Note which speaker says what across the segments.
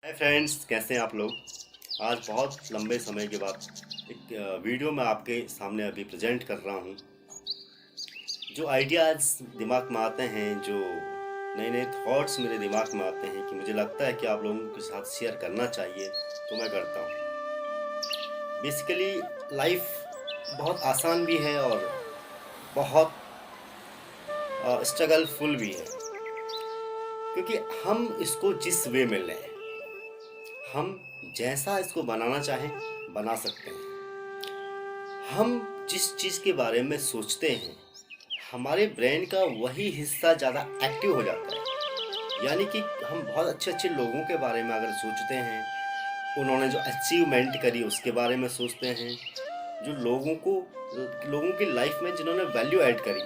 Speaker 1: Hi friends, कैसे हैं आप लोग। आज बहुत लंबे समय के बाद एक वीडियो मैं आपके सामने अभी प्रेजेंट कर रहा हूँ। जो आइडियाज़ दिमाग में आते हैं, जो नए नए थॉट्स मेरे दिमाग में आते हैं कि मुझे लगता है कि आप लोगों के साथ शेयर करना चाहिए, तो मैं करता हूँ। बेसिकली लाइफ बहुत आसान भी है और बहुत स्ट्रगलफुल भी है, क्योंकि हम इसको जिस वे में लें, हम जैसा इसको बनाना चाहें बना सकते हैं। हम जिस चीज़ के बारे में सोचते हैं, हमारे ब्रेन का वही हिस्सा ज़्यादा एक्टिव हो जाता है। यानी कि हम बहुत अच्छे अच्छे लोगों के बारे में अगर सोचते हैं, उन्होंने जो अचीवमेंट करी उसके बारे में सोचते हैं, जो लोगों की लाइफ में जिन्होंने वैल्यू ऐड करी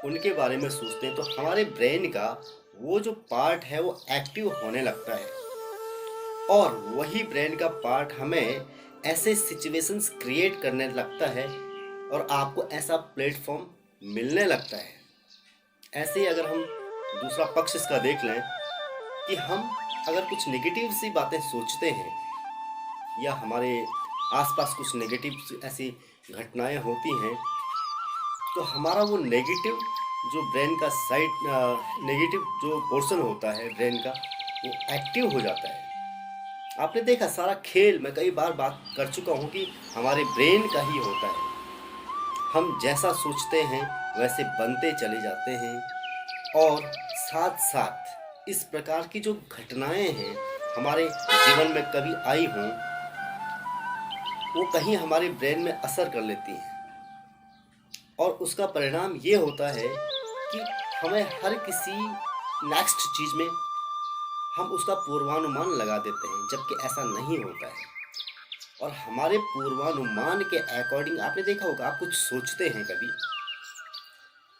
Speaker 1: उनके बारे में सोचते हैं, तो हमारे ब्रेन का वो जो पार्ट है वो एक्टिव होने लगता है। और वही ब्रेन का पार्ट हमें ऐसे सिचुएशंस क्रिएट करने लगता है और आपको ऐसा प्लेटफॉर्म मिलने लगता है। ऐसे ही अगर हम दूसरा पक्ष इसका देख लें कि हम अगर कुछ नेगेटिव सी बातें सोचते हैं या हमारे आसपास कुछ नेगेटिव ऐसी घटनाएं होती हैं, तो हमारा वो नेगेटिव जो ब्रेन का साइड नेगेटिव जो पोर्शन होता है ब्रेन का, वो एक्टिव हो जाता है। आपने देखा सारा खेल, मैं कई बार बात कर चुका हूँ कि हमारे ब्रेन का ही होता है। हम जैसा सोचते हैं वैसे बनते चले जाते हैं। और साथ साथ इस प्रकार की जो घटनाएं हैं हमारे जीवन में कभी आई हों, वो कहीं हमारे ब्रेन में असर कर लेती हैं। और उसका परिणाम ये होता है कि हमें हर किसी नेक्स्ट चीज़ में हम उसका पूर्वानुमान लगा देते हैं, जबकि ऐसा नहीं होता है। और हमारे पूर्वानुमान के अकॉर्डिंग आपने देखा होगा, आप कुछ सोचते हैं कभी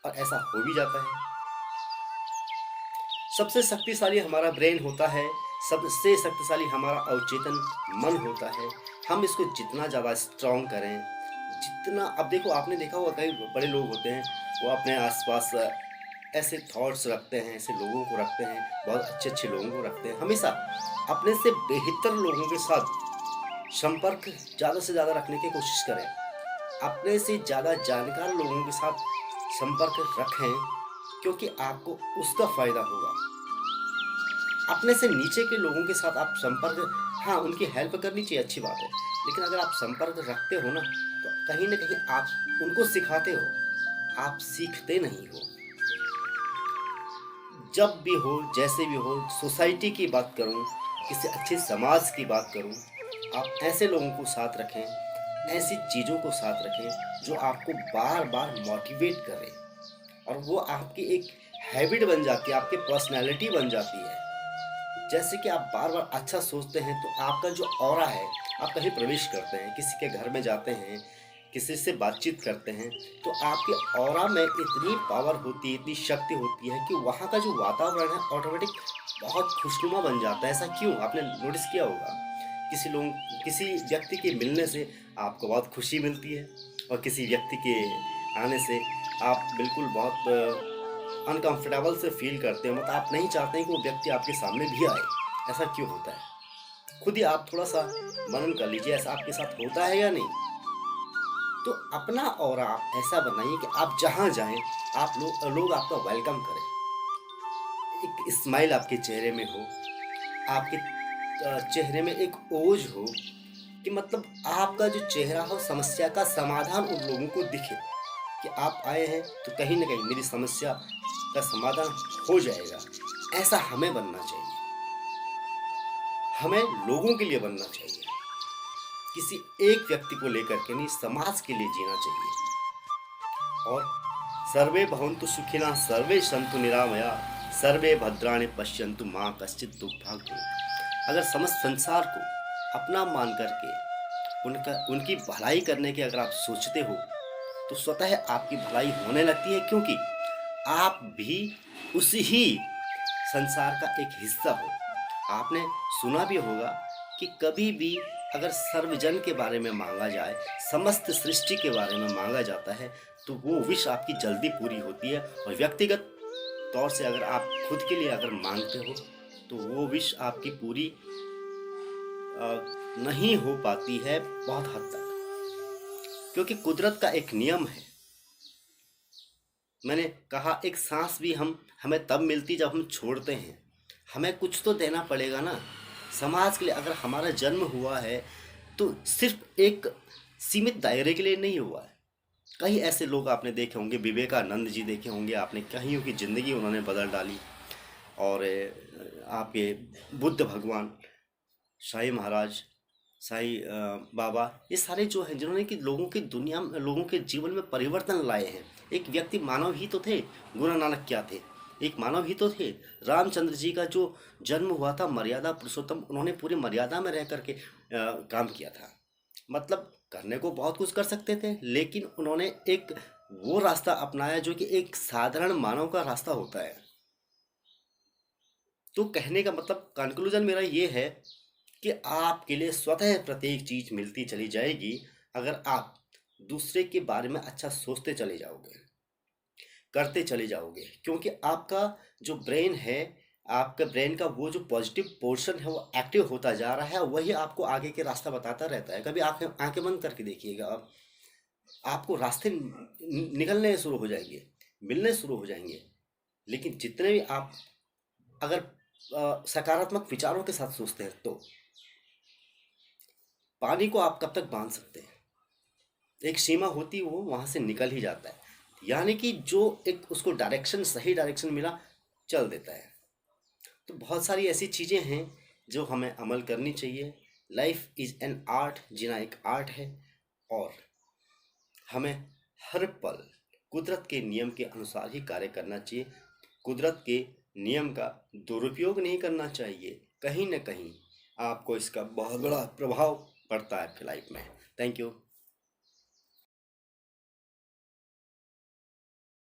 Speaker 1: और ऐसा हो भी जाता है। सबसे शक्तिशाली हमारा ब्रेन होता है, सबसे शक्तिशाली हमारा अवचेतन मन होता है। हम इसको जितना ज़्यादा स्ट्रॉन्ग करें, जितना, अब देखो आपने देखा होगा कई बड़े लोग होते हैं, वो अपने आसपास ऐसे थॉट्स रखते हैं, ऐसे लोगों को रखते हैं, बहुत अच्छे अच्छे लोगों को रखते हैं। हमेशा अपने से बेहतर लोगों के साथ संपर्क ज़्यादा से ज़्यादा रखने की कोशिश करें। अपने से ज़्यादा जानकार लोगों के साथ संपर्क रखें, क्योंकि आपको उसका फ़ायदा होगा। अपने से नीचे के लोगों के साथ आप संपर्क, हाँ उनकी हेल्प करनी चाहिए, अच्छी बात है, लेकिन अगर आप संपर्क रखते हो ना, तो कहीं ना कहीं आप उनको सिखाते हो, आप सीखते नहीं हो। जब भी हो, जैसे भी हो, सोसाइटी की बात करूं, किसी अच्छे समाज की बात करूं, आप ऐसे लोगों को साथ रखें, ऐसी चीज़ों को साथ रखें जो आपको बार बार मोटिवेट करें, और वो आपकी एक हैबिट बन जाती है, आपकी पर्सनैलिटी बन जाती है। जैसे कि आप बार बार अच्छा सोचते हैं, तो आपका जो ऑरा है, आप कहीं प्रवेश करते हैं, किसी के घर में जाते हैं, किसी से बातचीत करते हैं, तो आपके ऑरा में इतनी पावर होती है, इतनी शक्ति होती है कि वहाँ का जो वातावरण है ऑटोमेटिक बहुत खुशनुमा बन जाता है। ऐसा क्यों, आपने नोटिस किया होगा। किसी व्यक्ति के मिलने से आपको बहुत खुशी मिलती है, और किसी व्यक्ति के आने से आप बिल्कुल बहुत अनकंफर्टेबल से फील करते हो, मतलब आप नहीं चाहते हैं कि वो व्यक्ति आपके सामने भी आए। ऐसा क्यों होता है? खुद ही आप थोड़ा सा मनन कर लीजिए, ऐसा आपके साथ होता है या नहीं। तो अपना और आप ऐसा बनाइए कि आप जहाँ जाएं, आप लोग आपका वेलकम करें, एक स्माइल आपके चेहरे में हो, आपके चेहरे में एक ओज हो, कि मतलब आपका जो चेहरा हो समस्या का समाधान उन लोगों को दिखे, कि आप आए हैं तो कहीं ना कहीं मेरी समस्या का समाधान हो जाएगा। ऐसा हमें बनना चाहिए, हमें लोगों के लिए बनना चाहिए, किसी एक व्यक्ति को लेकर के नहीं, समाज के लिए जीना चाहिए। और सर्वे भवन्तु सुखिनः, सर्वे सन्तु निरामया, सर्वे भद्राणि पश्यन्तु माँ कश्चित् दुःखभाग् भवेत्। अगर समस्त संसार को अपना मान करके उनकी भलाई करने की अगर आप सोचते हो, तो स्वतः आपकी भलाई होने लगती है, क्योंकि आप भी उसी ही संसार का एक हिस्सा हो। आपने सुना भी होगा कि कभी भी अगर सर्वजन के बारे में मांगा जाए, समस्त सृष्टि के बारे में मांगा जाता है, तो वो विश आपकी जल्दी पूरी होती है। और व्यक्तिगत तौर से अगर आप खुद के लिए अगर मांगते हो, तो वो विश आपकी पूरी नहीं हो पाती है बहुत हद तक, क्योंकि कुदरत का एक नियम है। मैंने कहा एक सांस भी हमें तब मिलती जब हम छोड़ते हैं। हमें कुछ तो देना पड़ेगा ना समाज के लिए। अगर हमारा जन्म हुआ है तो सिर्फ एक सीमित दायरे के लिए नहीं हुआ है। कई ऐसे लोग आपने देखे होंगे, विवेकानंद जी देखे होंगे आपने, कईयों की ज़िंदगी उन्होंने बदल डाली। और आपके बुद्ध भगवान, साईं महाराज, साईं बाबा, ये सारे जो हैं जिन्होंने कि लोगों की दुनिया में, लोगों के जीवन में परिवर्तन लाए हैं। एक व्यक्ति मानव ही तो थे। गुरु नानक क्या थे? एक मानव ही तो थे। रामचंद्र जी का जो जन्म हुआ था मर्यादा पुरुषोत्तम, उन्होंने पूरी मर्यादा में रह करके काम किया था। मतलब करने को बहुत कुछ कर सकते थे, लेकिन उन्होंने एक वो रास्ता अपनाया जो कि एक साधारण मानव का रास्ता होता है। तो कहने का मतलब, कंक्लूजन मेरा ये है कि आपके लिए स्वतः प्रत्येक चीज मिलती चली जाएगी अगर आप दूसरे के बारे में अच्छा सोचते चले जाओगे, करते चले जाओगे। क्योंकि आपका जो ब्रेन है, आपका ब्रेन का वो जो पॉजिटिव पोर्शन है वो एक्टिव होता जा रहा है, वही आपको आगे के रास्ता बताता रहता है। कभी आंखें आंखें बंद करके देखिएगा आप, आपको रास्ते निकलने शुरू हो जाएंगे, मिलने शुरू हो जाएंगे। लेकिन जितने भी आप अगर सकारात्मक विचारों के साथ सोचते हैं तो पानी को आप कब तक बांध सकते हैं? एक सीमा होती है, वो वहां से निकल ही जाता है। यानी कि जो एक उसको डायरेक्शन, सही डायरेक्शन मिला, चल देता है। तो बहुत सारी ऐसी चीजें हैं जो हमें अमल करनी चाहिए। लाइफ इज एन आर्ट, जीना एक आर्ट है। और हमें हर पल कुदरत के नियम के अनुसार ही कार्य करना चाहिए। कुदरत के नियम का दुरुपयोग नहीं करना चाहिए। कहीं ना कहीं आपको इसका बहुत बड़ा प्रभाव पड़ता है आपकी लाइफ में। Thank you.